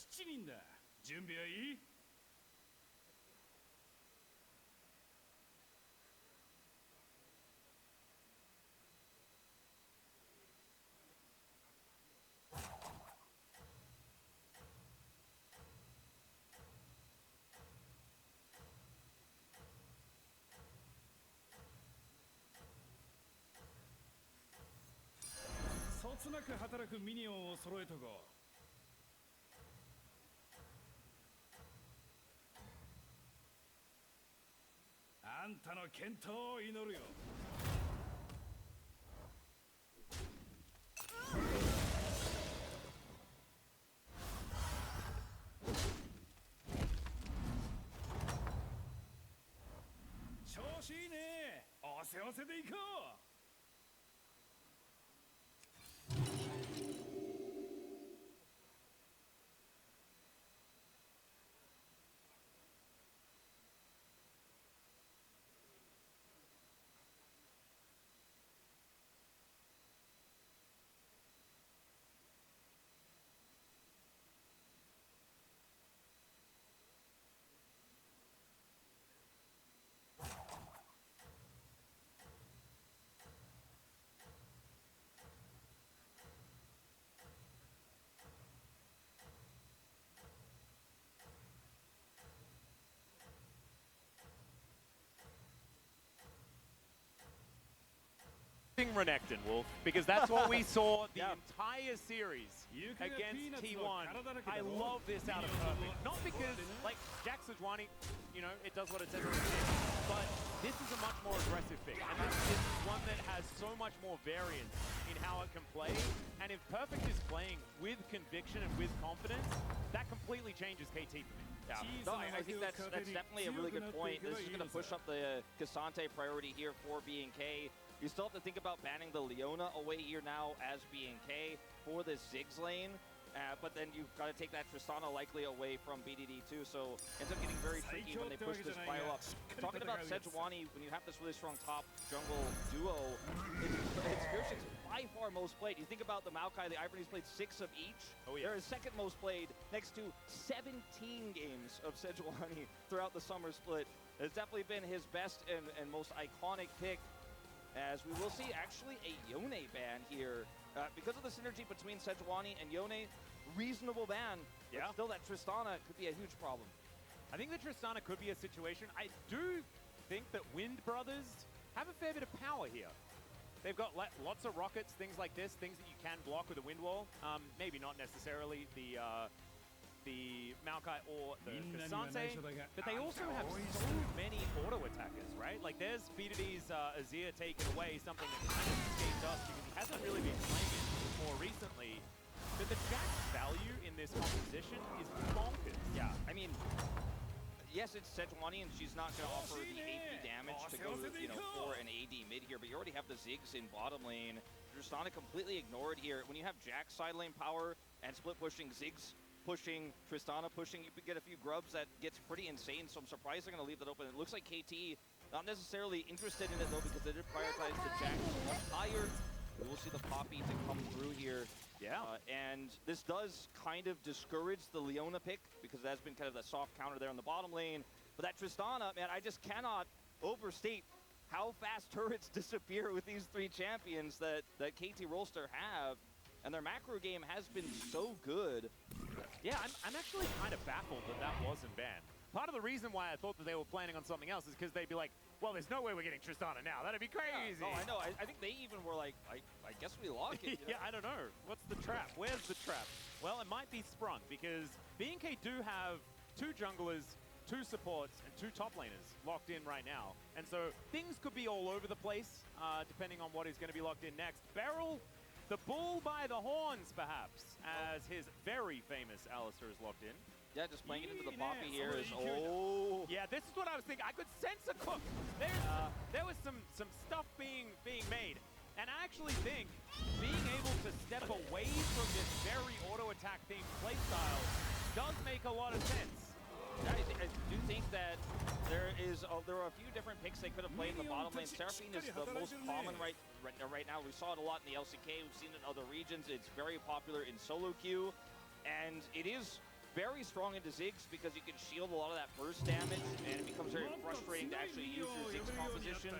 7人だ。準備はいい？そつなく働くミニオンを揃えとこう。あんたの健闘を祈るよ。調子いいね。おせおせでいこう。Renekton, Wolf, because that's what we saw the entire series against T1. I love this out of Perfect. Not because, like, Jack Sejuani, you know, it does what it says on the tin, but this is a much more aggressive pick, and this is one that has so much more variance in how it can play, and if Perfect is playing with conviction and with confidence, that completely changes KT for me. Yeah, no, I think that's definitely a really good point. This is going to push up the Cassante priority here for BNK. You still have to think about banning the Leona away here now as BNK for this Ziggs lane. But then you've got to take that Tristana likely away from BDD too, so it ends up getting very tricky when they push this bio up. Talking about Sejuani, when you have this really strong top jungle duo, it's Gershik's by far most played. You think about the Maokai, the Ivory's played 6 of each. Oh, yeah. They're his second most played, next to 17 games of Sejuani throughout the summer split. It's definitely been his best and most iconic pick, as we will see actually a Yone ban here. Because of the synergy between Sejuani and Yone, reasonable ban. Yeah. But still, that Tristana could be a huge problem. I think that Tristana could be a situation. I do think that Wind Brothers have a fair bit of power here. They've got lots of rockets, things like this, things that you can block with a Wind Wall. Maybe not necessarily the Maokai or the Cassante, but they also have so many auto attackers, right? Like there's BDD's Azir taken away, something that kind of escaped us because he hasn't really been playing it more recently. But the Jack's value in this composition is bonkers. Yeah, I mean, yes, it's Sejuani, and she's not going to offer the AP damage to go, you know, for an AD mid here, but you already have the Ziggs in bottom lane. Tristana completely ignored here. When you have Jack's side lane power and split pushing Ziggs, pushing, Tristana pushing, you could get a few grubs that gets pretty insane, so I'm surprised they're going to leave that open. It looks like KT not necessarily interested in it, though, because they did prioritize the Jack much higher. We will see the Poppy to come through here. Yeah. And this does kind of discourage the Leona pick, because that's been kind of the soft counter there in the bottom lane. But that Tristana, man, I just cannot overstate how fast turrets disappear with these 3 champions that KT Rolster have. And their macro game has been so good. Yeah, I'm actually kind of baffled that that wasn't banned. Part of the reason why I thought that they were planning on something else is because they'd be like, well, there's no way we're getting Tristana now. That'd be crazy. Yeah, no, I know. I think they even were like, I guess we lock it. Yeah, I don't know. What's the trap? Where's the trap? Well, it might be sprung because BNK do have 2 junglers, 2 supports, and 2 top laners locked in right now. And so things could be all over the place, depending on what is going to be locked in next. Beryl, the bull by the horns, perhaps, as his very famous Alistar is locked in. Yeah, just playing it into the Poppy here is, Yeah, this is what I was thinking. I could sense a cook. There was some stuff being made. And I actually think being able to step away from this very auto-attack themed playstyle does make a lot of sense. Yeah, I do think that there are a few different picks they could have played in the bottom lane. Seraphine is the most common right now. We saw it a lot in the LCK. We've seen it in other regions. It's very popular in solo queue. And it is very strong into Ziggs because you can shield a lot of that burst damage, and it becomes very frustrating to actually use your Ziggs composition.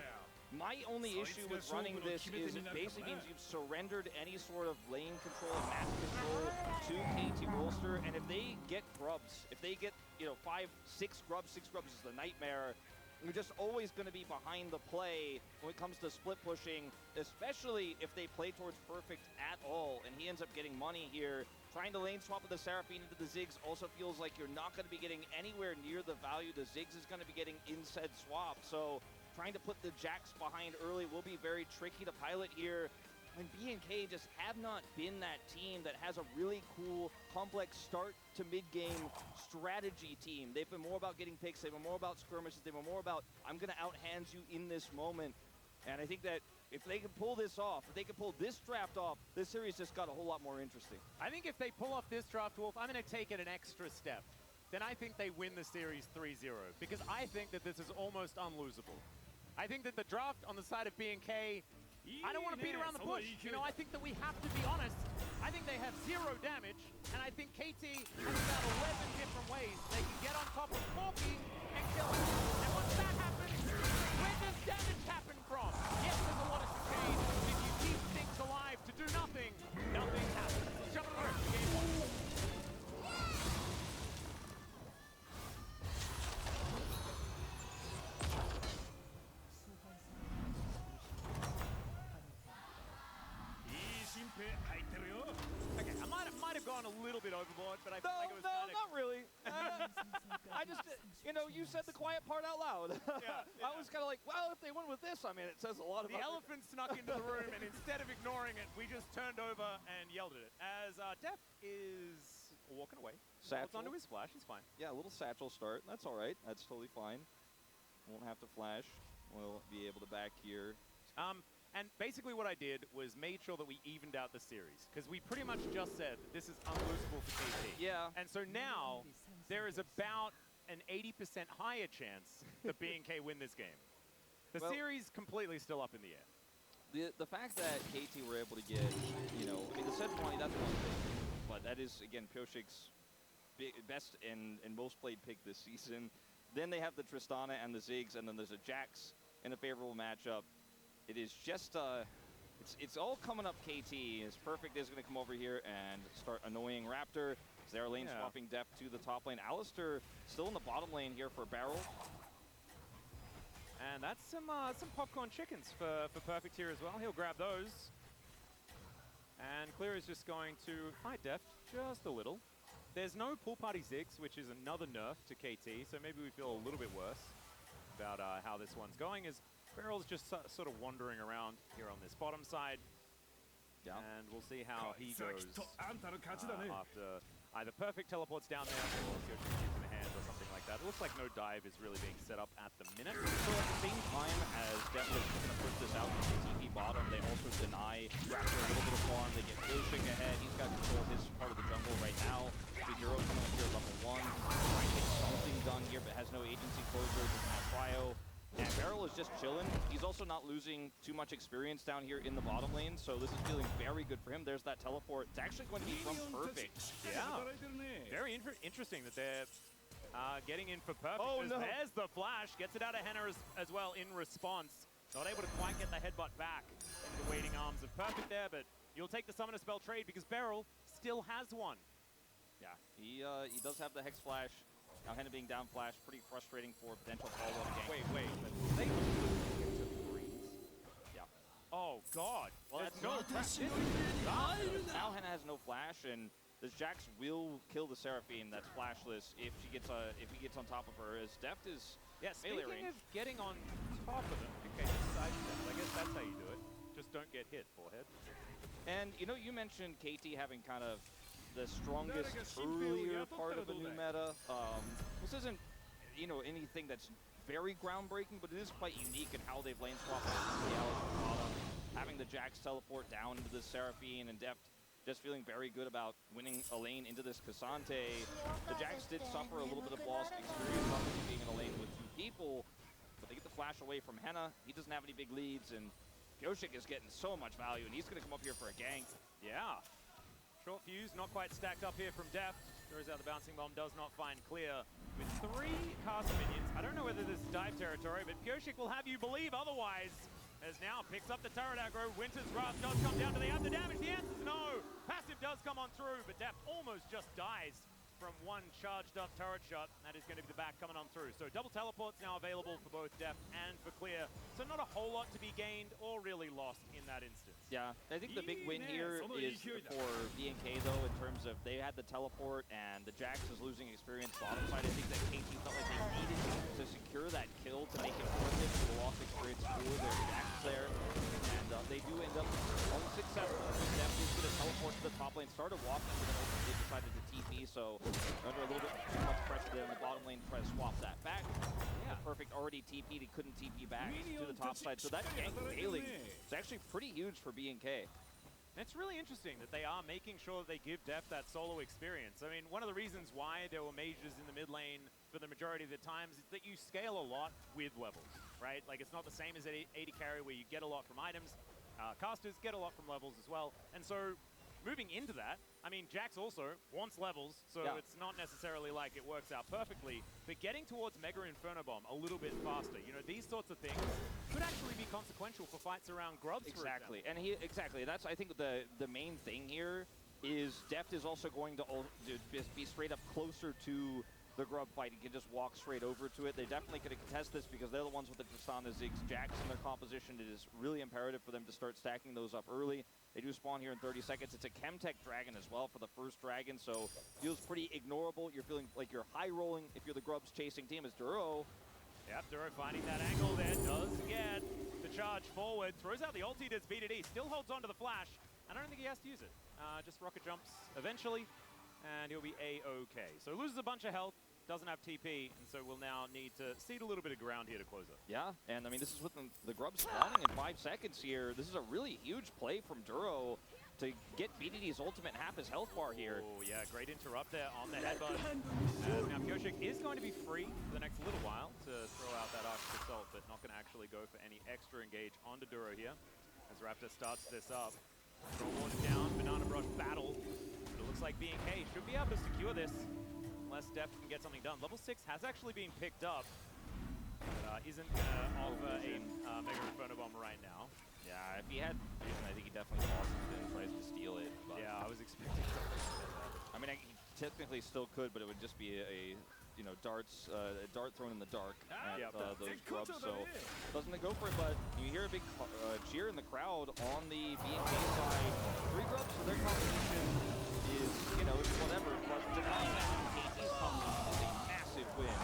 My only issue with running this is it basically means you've surrendered any sort of lane control and map control to KT Rolster, and if they get grubs, if they get, you know, 6 grubs is the nightmare. You're just always going to be behind the play when it comes to split pushing, especially if they play towards perfect at all, and he ends up getting money here. Trying to lane swap with the Seraphine into the Ziggs also feels like you're not going to be getting anywhere near the value the Ziggs is going to be getting in said swap. So trying to put the Jax behind early will be very tricky to pilot here. And B&K just have not been that team that has a really cool, complex start to mid-game strategy team. They've been more about getting picks, they've been more about skirmishes, they've been more about, I'm gonna out-hands you in this moment. And I think that if they can pull this off, if they can pull this draft off, this series just got a whole lot more interesting. I think if they pull off this draft, Wolf, I'm gonna take it an extra step. Then I think they win the series 3-0, because I think that this is almost unlosable. I think that the draft on the side of B&K, I don't want to beat around the bush. You know, I think that we have to be honest. I think they have 0 damage, and I think KT has about 11 different ways they can get on top of Corky and kill him. And once that happens, where does damage happen from? Yes, there's a lot of chicane, but if you keep things alive to do nothing, nothing happens. Jump on the roof, game 1. Okay, I might have gone a little bit overboard, but I feel like it was kind of... not really. I just, you know, you said the quiet part out loud. Yeah. I was kind of like, well, if they went with this, I mean, it says a lot about... The elephant snuck into the room, and instead of ignoring it, we just turned over and yelled at it. As Def is walking away. Holds onto his flash, he's fine. Yeah, a little satchel start. That's all right. That's totally fine. Won't have to flash. We'll be able to back here. And basically what I did was made sure that we evened out the series, because we pretty much just said that this is unlosable for KT. Yeah. And so now there is about an 80% higher chance that B&K win this game. The series completely still up in the air. The fact that KT were able to get, you know, I mean, the set 20, that's one thing. But that is, again, Pioshik's best and most played pick this season. Then they have the Tristana and the Ziggs, and then there's a Jax in a favorable matchup. It is just, it's all coming up KT. As Perfect is going to come over here and start annoying Raptor. They're lane swapping Def to the top lane. Alistair still in the bottom lane here for Barrel. And that's some popcorn chickens for Perfect here as well. He'll grab those. And Clear is just going to fight Def just a little. There's no pool party Ziggs, which is another nerf to KT, so maybe we feel a little bit worse about how this one's going. As Barrel's just sort of wandering around here on this bottom side. Yeah. And we'll see how he goes after either Perfect teleports down there or Yoshi gives him a hand or something like that. It looks like no dive is really being set up at the minute. So at the same time as Def is going to push this out to the TP bottom, they also deny Raptor a little bit of farm. They get Yoshik ahead. He's got control of his part of the jungle right now. The hero coming up here level 1. Trying to get something done here, but has no agency closure. Doesn't have cryo. And Barrel is just chilling. He's also not losing too much experience down here in the bottom lane, so this is feeling very good for him. There's that teleport. It's actually going to be from Perfect. Yeah. Very interesting that they're getting in for Perfect. Oh, no. There's the flash. Gets it out of Henna as well in response. Not able to quite get the headbutt back into the waiting arms of Perfect there, but you'll take the Summoner Spell trade because Barrel still has one. Yeah, he does have the Hex Flash. Now Henna being down flash, pretty frustrating for potential follow-up gank. Wait, but they to freeze. Yeah. Oh God. Well, that's no now Henna has no flash, and this Jax will kill the Seraphine that's flashless if he gets on top of her. As Deft is speaking range. of getting on top of them, okay, sidestep. I guess that's how you do it. Just don't get hit, forehead. And you know, you mentioned KT having kind of the strongest earlier part of the new meta. This isn't, you know, anything that's very groundbreaking, but it is quite unique in how they've lane swapped the Alistair bottom, having the Jax teleport down into the Seraphine, and Deft just feeling very good about winning a lane into this Cassante. The Jax did suffer a little bit of lost experience obviously being in a lane with 2 people, but they get the flash away from Henna. He doesn't have any big leads, and Yoshik is getting so much value, and he's going to come up here for a gank. Yeah. Short fuse, not quite stacked up here from Deft. Throws out the bouncing bomb, does not find clear. With 3 caster minions, I don't know whether this is dive territory, but Pyoshik will have you believe otherwise. As now picks up the turret aggro. Winter's Wrath does come down. Do they have the damage? The answer is no. Passive does come on through, but Deft almost just dies from one charged up turret shot. That is going to be the back coming on through. So double teleports now available for both Deft and for Clear. So not a whole lot to be gained or really lost in that instance. Yeah, I think the big win here is for B&K though, in terms of they had the teleport and the Jax is losing experience bottom side. I think that KT felt like they needed to secure that kill to make it worth it for the lost experience for their Jax there. And they do end up unsuccessful. Deft is going to teleport to the top lane, started walking, but then ultimately decided to TP, so under a little bit too much pressure there in the bottom lane to try to swap that back. Yeah, perfect already TP'd, he couldn't TP back to the top side, so that gank failing is actually pretty huge for B&K. It's really interesting that they are making sure that they give Deft that solo experience. I mean, one of the reasons why there were mages in the mid lane for the majority of the times is that you scale a lot with levels, right? Like, it's not the same as at 80 carry where you get a lot from items. Casters get a lot from levels as well. And so, moving into that, I mean, Jax also wants levels, so it's not necessarily like it works out perfectly, but getting towards Mega Inferno Bomb a little bit faster, you know, these sorts of things could actually be consequential for fights around Grubs, exactly. And that's, I think, the main thing here is Deft is also going to just be straight up closer to the Grub fight. You can just walk straight over to it. They're definitely going to contest this because they're the ones with the Tristana, Ziggs, Jax in their composition. It is really imperative for them to start stacking those up early. They do spawn here in 30 seconds. It's a Chemtech Dragon as well for the first Dragon, so feels pretty ignorable. You're feeling like you're high rolling if you're the Grubs chasing team as Duro. Yep, Duro finding that angle there, does get the charge forward, throws out the ulti, does BDD, still holds on to the flash. I don't think he has to use it. Just rocket jumps eventually, and he'll be A-okay. So loses a bunch of health, doesn't have TP, and so we'll now need to cede a little bit of ground here to close up. Yeah, and I mean, this is with the Grubs spawning in 5 seconds here. This is a really huge play from Duro to get BDD's ultimate half his health bar here. Oh, yeah, great interrupt there on the headbutt. Now Pyoshik is going to be free for the next little while to throw out that Arctic Assault, but not going to actually go for any extra engage onto Duro here as Raptor starts this up. Throw one down, Banana Brush battle. But it looks like B&K should be able to secure this unless Deft can get something done. Level 6 has actually been picked up, but isn't going to offer a Mega Inferno Bomb right now. Yeah, if he had vision, I think he definitely loses it and tries to steal it. But yeah, I was expecting something like that. I mean, he technically still could, but it would just be a dart thrown in the dark at those Grubs, so doesn't go for it, but you hear a big cheer in the crowd on the B&K side. 3 Grubs for their competition is, it's whatever, but denying that KT's competition is a massive win.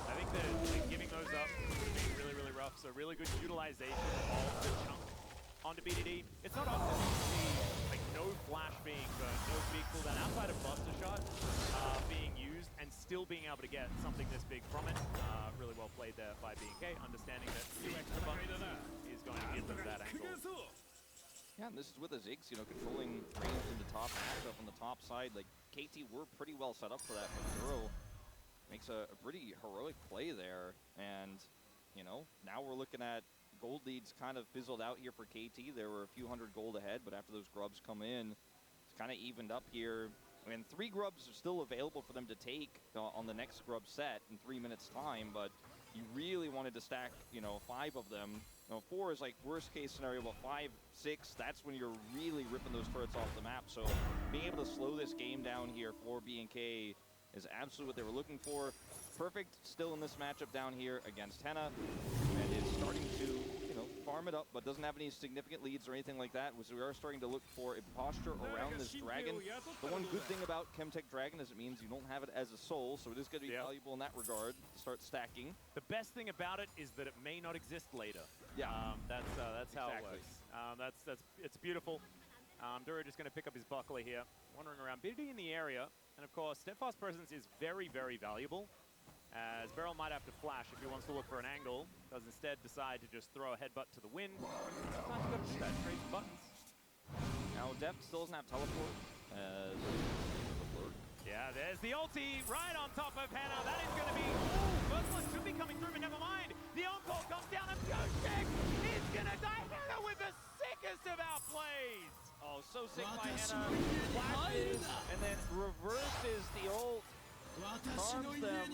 I think that giving those up would be really, really rough, so really good utilization of the chunk onto BDD. It's not often you see like no flash being burned, no big cooldown outside of Buster Shot being used and still being able to get something this big from it. Really well played there by B&K, understanding that 2 extra buttons is going to give them that angle. Yeah, and this is with the Ziggs, controlling range in the top matchup on the top side. Like, KT were pretty well set up for that, but Duro makes a pretty heroic play there. And, now we're looking at gold leads kind of fizzled out here for KT. There were a few hundred gold ahead, but after those Grubs come in, it's kind of evened up here. I mean, 3 Grubs are still available for them to take on the next Grub set in 3 minutes time, but you really wanted to stack, 5 of them. 4 is like worst case scenario, but 5, 6, that's when you're really ripping those turrets off the map. So being able to slow this game down here for B&K is absolutely what they were looking for. Perfect still in this matchup down here against Henna, and is starting to, farm it up, but doesn't have any significant leads or anything like that. So we are starting to look for a posture around this Dragon. The one good thing about Chemtech Dragon is it means you don't have it as a soul, so it is going to be valuable in that regard to start stacking. The best thing about it is that it may not exist later. Yeah, that's how it works. It's beautiful. Duro just going to pick up his buckler here, wandering around, BDD in the area, and of course, Steadfast Presence is very, very valuable. As Beryl might have to flash if he wants to look for an angle, does instead decide to just throw a headbutt to the wind. Sometimes you got to do that, trade buttons. Now Deft still doesn't have teleport. Yeah, there's the ulti right on top of Henna. That is going to be, first one should be coming through, but never mind. The encore comes down and Pyoshik is going to die. Henna with the sickest of outplays. Oh, so sick by Hannah flashes and then reverses the ult. Charms them,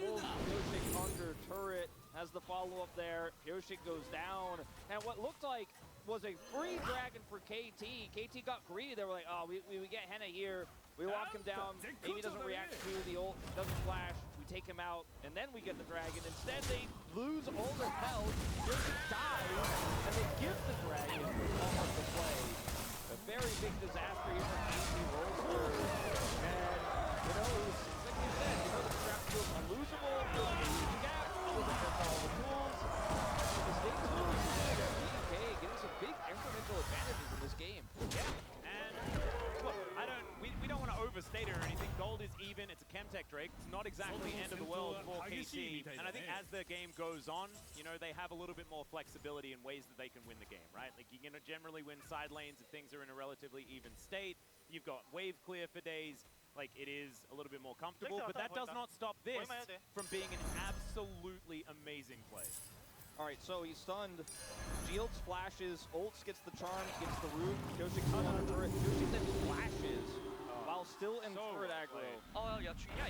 pulls Pyoshik under turret, has the follow-up there. Pyoshik goes down, and what looked like was a free dragon for KT. KT got greedy. They were like, oh, we get Henna here. We lock him down. Maybe he doesn't react to the ult, doesn't flash. We take him out, and then we get the dragon. Instead, they lose all their health. Pyoshik dies, and they give the dragon almost the play. A very big disaster here from KT Rolster. And, you know, like you said, you know, the trap feels unlosable, feels a gap, doesn't have all the tools. The state tools, BK getting some big incremental advantages in this game. Yeah, and look, we don't want to overstate it or anything. Gold is even, it's a Chemtech Drake. It's not exactly end of the world for KT. And I think as the game goes on, you know, they have a little bit more flexibility in ways that they can win the game, right? Like, you're going to generally win side lanes if things are in a relatively even state. You've got wave clear for days. Like, it is a little bit more comfortable, but that does not stop this from being an absolutely amazing play. All right, so he's stunned. Shields flashes, ults gets the charm, gets the root. Pyoshik comes on a turret. Pyoshik then flashes while still in turret aggro.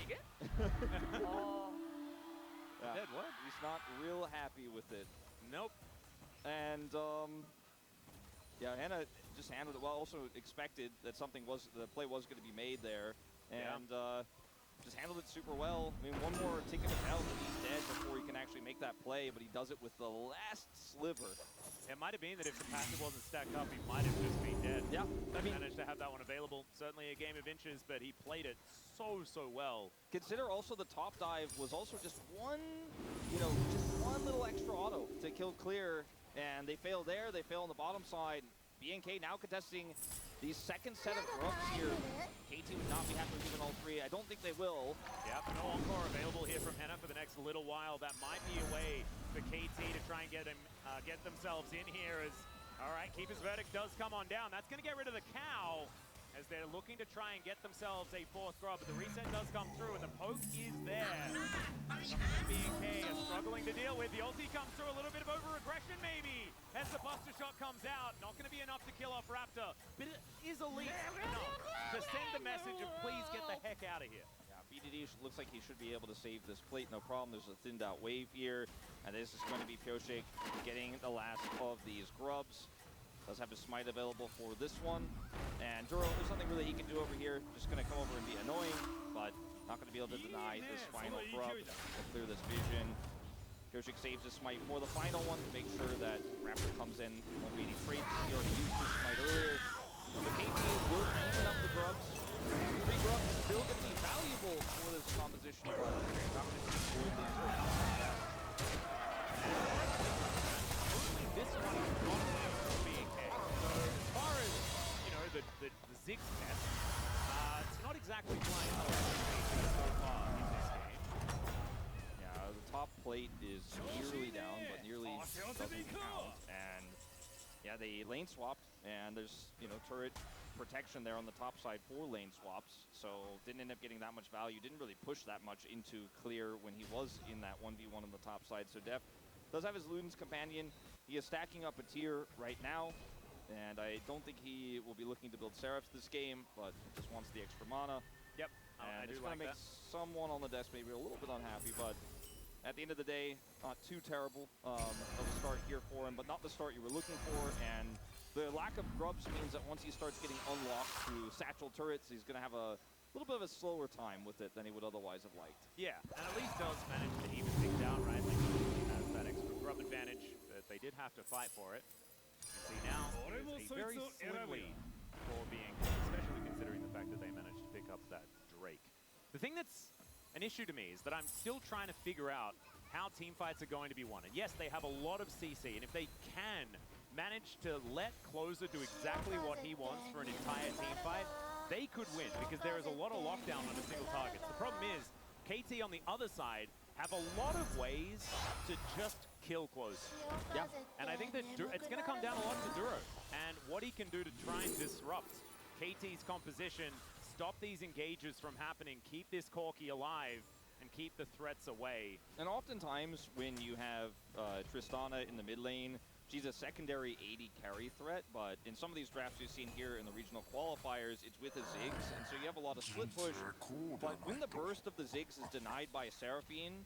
이게? Yeah. Dead what? He's not real happy with it. Nope. And yeah, Hannah just handled it well. Also expected that the play was going to be made there, and just handled it super well. I mean, one more tick of his health and he's dead before he can actually make that play, but he does it with the last sliver. It might have been that if the passive wasn't stacked up, he might have just been dead. Yeah, I mean, managed to have that one available. Certainly a game of inches, but he played it so well. Consider also the top dive was also just one, you know, just one little extra auto to kill clear, and they fail there. They fail on the bottom side. BNK now contesting the second set of grubs here. KT would not be happy with even all three. I don't think they will. Yep, no encore available here from Henna for the next little while. That might be a way for KT to try and get themselves in here as, all right, Keeper's Verdict does come on down. That's going to get rid of the cow as they're looking to try and get themselves a fourth grub, but the reset does come through and the poke is there. BNK is struggling to deal with. The ulti comes through, a little bit of over-aggression maybe as the Buster Shot comes out. Not going to be enough to kill off Raptor, but it is elite enough to send the message of please get the heck out of here. Yeah, BDD looks like he should be able to save this plate, no problem. There's a thinned out wave here, and this is going to be Pyoshik getting the last of these grubs. Does have his smite available for this one. And Duro, there's nothing really he can do over here. Just going to come over and be annoying, but not going to be able to deny this final grub. He'll clear this vision. Pyoshik saves his smite for the final one to make sure that Raptor comes in. Won't be any trades. He already used his smite earlier. The KT will even up the grubs. 3 grubs still going to be valuable for this composition, but not going to destroy these. This one is not from BNK. So as far as, you know, the Ziggs test, it's not exactly flying out so far in this game. Yeah, the top plate is nearly down, but nearly doesn't count. And yeah, they lane swapped, and there's, you know, turret protection there on the top side for lane swaps. So didn't end up getting that much value. Didn't really push that much into clear when he was in that 1v1 on the top side. So Def does have his Luden's companion. He is stacking up a tier right now, and I don't think he will be looking to build Seraphs this game, but just wants the extra mana. Yep, And I do it's going like to make that. someone on the desk maybe a little bit unhappy, but at the end of the day, not too terrible of a start here for him, but not the start you were looking for. And the lack of grubs means that once he starts getting unlocked through satchel turrets, he's going to have a little bit of a slower time with it than he would otherwise have liked. Yeah, and at least does manage to even things out, right? Like, he has that extra grub advantage, but they did have to fight for it. You see now, it is a very slim lead for being, especially considering the fact that they managed to pick up that Drake. The thing that's an issue to me is that I'm still trying to figure out how team fights are going to be won. And yes, they have a lot of CC, and if they can manage to let Closer do exactly what he wants for an entire team fight, they could win, because there is a lot of lockdown on a single target. The problem is, KT on the other side have a lot of ways to just kill Closer. Yeah. And I think that it's going to come down a lot to Duro and what he can do to try and disrupt KT's composition, stop these engages from happening, keep this Corki alive. and keep the threats away. And oftentimes when you have Tristana in the mid lane, she's a secondary 80 carry threat, but in some of these drafts you've seen here in the regional qualifiers, it's with a Ziggs, and so you have a lot of split push. But when the burst of the Ziggs is denied by Seraphine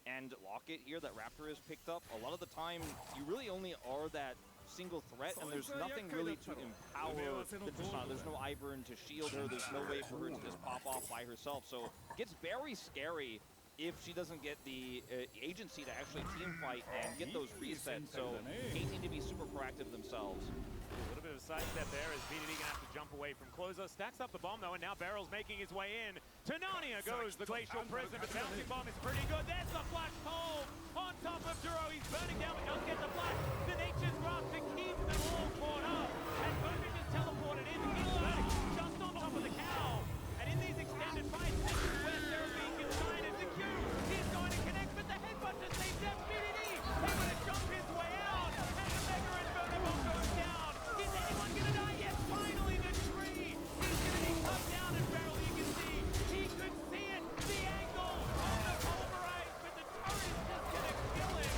and Locket here that Raptor has picked up, a lot of the time you really only are that single threat, and there's nothing really to empower the Tristana. There's no Ivern to shield her, there's no way for her to just pop off by herself, so it gets very scary if she doesn't get the agency to actually team fight and get those resets. So they need to be super proactive themselves. A little bit of a sidestep there as BDD gonna have to jump away from Closer. Stacks up the bomb though, and now Barrel's making his way in. To Narnia goes the Glacial Prism, but bouncing bomb is pretty good. There's the flash pole on top of Duro. He's burning down, but doesn't get the flash. The Nature's Grasp to keep them all caught up. And Perfect just teleported in. He's burning just on top of the cow. And in these extended fights, this is where Seraphine can shine as the Q. He's going to connect, but the headbutt just saves that BDD. He's going to jump his way out, and the Mega Inferno bomb goes down. Is anyone going to die? Yes, finally the tree. He's going to be cut down, and Barrel, you can see, he could see it. The angle on the pulverize, but the turret is just going to kill him.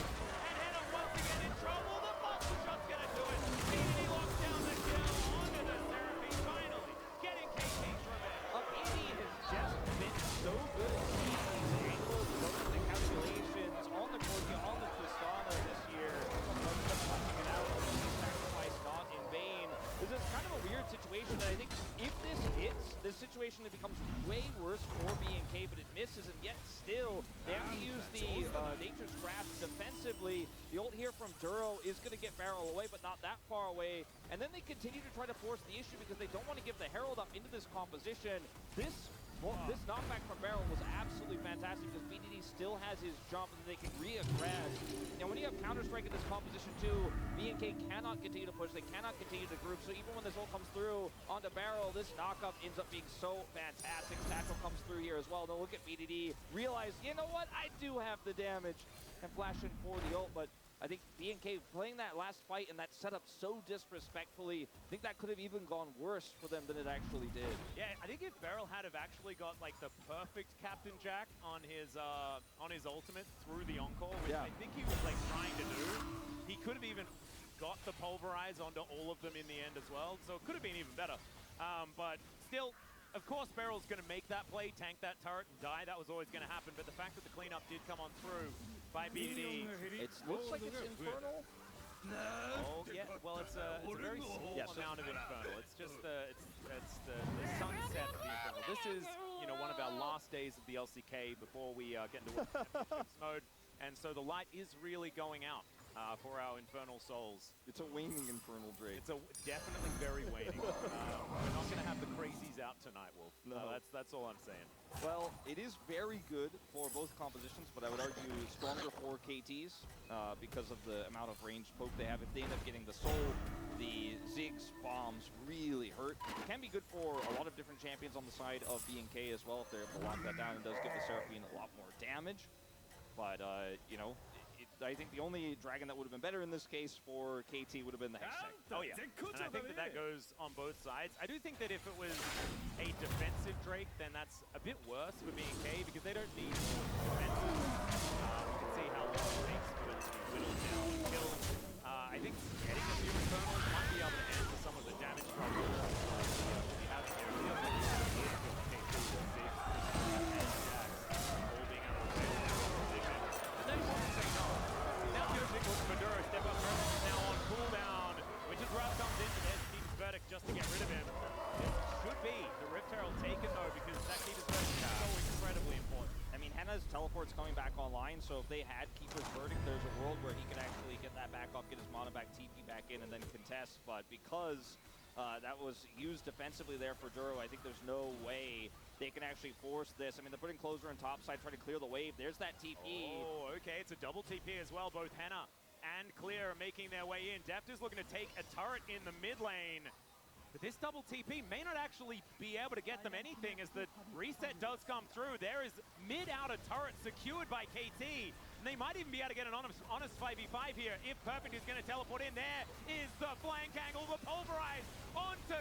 And Henna once again in trouble. The muscle shot's going to do it. BDD locks down the kill onto the Seraphine, finally getting KT from it. Edie has just been so good at seeing these angles, knowing the calculations on the Corgi, on the Tristana this year. Punching it out, sacrifice not in vain. This is kind of a weird situation, and I think if this hits, this situation becomes way worse for B&K, but it misses, and yet still, they have to use the Nature's Grasp defensively. The ult here from Duro is going to get Barrel away, but not that far away, and then they continue to try to force the issue because they don't want to give the Herald up into this composition. This knockback from Barrel was absolutely fantastic because BDD still has his jump and they can reaggress. And when you have Counter-Strike in this composition too, B&K cannot continue to push, they cannot continue to group, so even when this ult comes through onto Barrel, this knockup ends up being so fantastic. Satchel comes through here as well. Now look at BDD, realize, you know what, I do have the damage, and flash in for the ult, but I think B&K playing that last fight and that setup so disrespectfully, I think that could have even gone worse for them than it actually did. Yeah, I think if Barrel had have actually got like the perfect Captain Jack on his ultimate through the Encore, which I think he was like trying to do, he could have even got the Pulverize onto all of them in the end as well, so it could have been even better. But still, of course, Barrel's going to make that play, tank that turret, and die. That was always going to happen, but the fact that the cleanup did come on through by BDD. It looks like it's Infernal. Oh yeah, well it's a very small amount of Infernal. It's just the sunset of the Infernal. This is, you know, one of our last days of the LCK before we get into World Championships mode, and so the light is really going out for our Infernal souls. It's a waning Infernal Drake. It's definitely very waning. We're not going to have the crazies out tonight, Wolf. No. That's all I'm saying. Well, it is very good for both compositions, but I would argue stronger for KTs because of the amount of range poke they have. If they end up getting the soul, the Ziggs bombs really hurt. It can be good for a lot of different champions on the side of B&K as well if they're able to lock that down. It does give the Seraphine a lot more damage, but you know, I think the only dragon that would have been better in this case for KT would have been the Hextech. Oh yeah, and I think that goes on both sides. I do think that if it was a defensive Drake, then that's a bit worse for B&K because they don't need defenses. You can see how long it takes for it to be whittled down and killed. I think getting a few Infernals might be able to answer some of the damage problems we have here. The other thing is with KT, the Ziggs, and Jax all being able to play in that position. And they want to say no. Now goes Nicholas Maduro, step up Perfect is now on cooldown, which is Rouse comes into there's Keeper's Verdict just to get rid of him. This should be the Rift Herald taken though, because that Keeper's Verdict is so incredibly important. I mean, Henna's teleport's coming back online, so if they had Keeper's Verdict, there's a world where he could actually get that back up, get his mana back, TP back in, and then contest. But because that was used defensively there for Duro, I think there's no way they can actually force this. I mean, they're putting Closer on top side, trying to clear the wave. There's that TP. Oh, okay, it's a double TP as well. Both Henna and Clear are making their way in. Deft is looking to take a turret in the mid lane. But this double TP may not actually be able to get them anything as the reset does come through. There is mid-outer turret secured by KT. And they might even be able to get an honest 5v5 here if Perfect is going to teleport in. There is the flank angle, the Pulverize onto